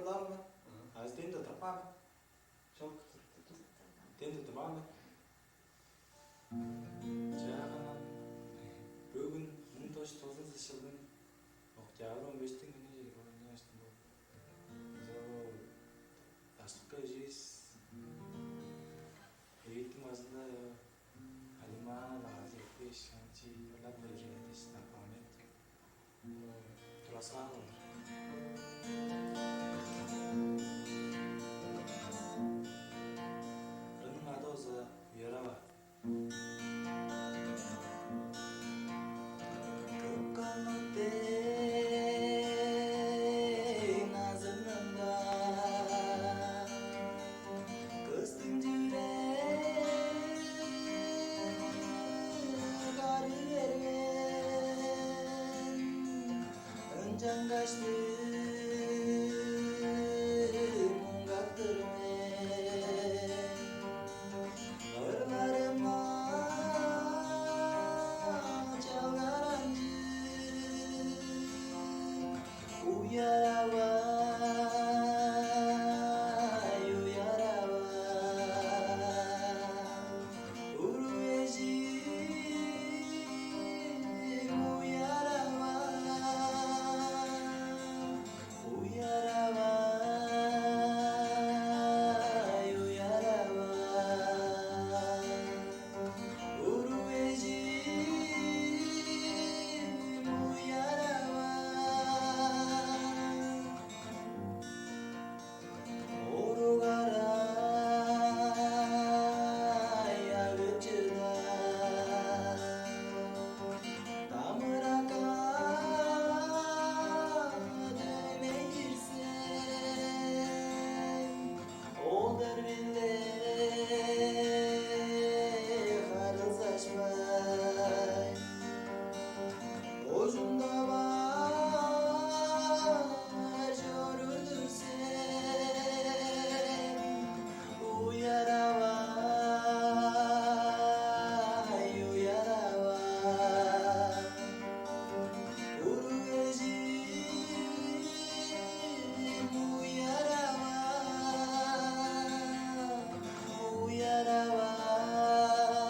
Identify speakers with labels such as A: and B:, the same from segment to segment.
A: lama, as dentro da pama, choc, dentro da pama. 자, бүгін 1990 жылдың октябрь 15 күні жерге аштым. Ташлыққа жез Eğitim azında Aliman Azek'te şançı yola projede stapamet Turasal Rının adı oza Yarava Kıpkanlıkte nazımında Kıstın Jangaçtı mungattırme Ağırlarıma çalgarancı Uyaravay, uyaravay Uruyacım Uyaravay, uyaravay Uruvecim, uyaravay Orugaray, agıcıda Damıraka Olur bile harılsaşmay Ucunda var jorulur sen Uyaravay, uyaravay Uruvecim, uyaravay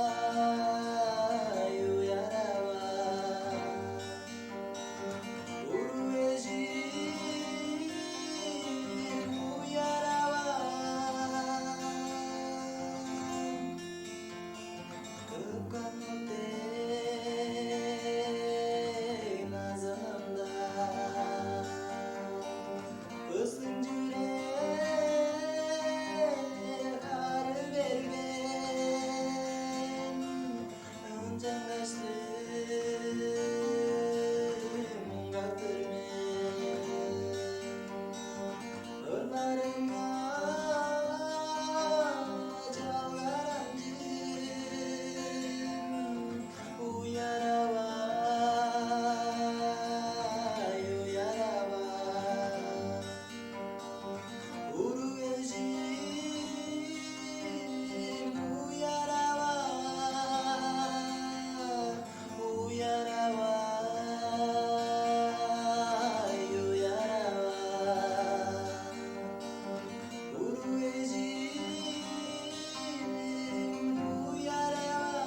A: Uyaravay, uyaravay Uruvecim, uyaravay Kıpkanlıkte nazanımda Kızdın yürek ağrı vermen Öncan kaçtı mungattırmen Örlarıma çalgarancım Uyaravay, uyaravay Uruvecim, uyaravay Uyaravay, uyaravay Uruvecim, uyaravay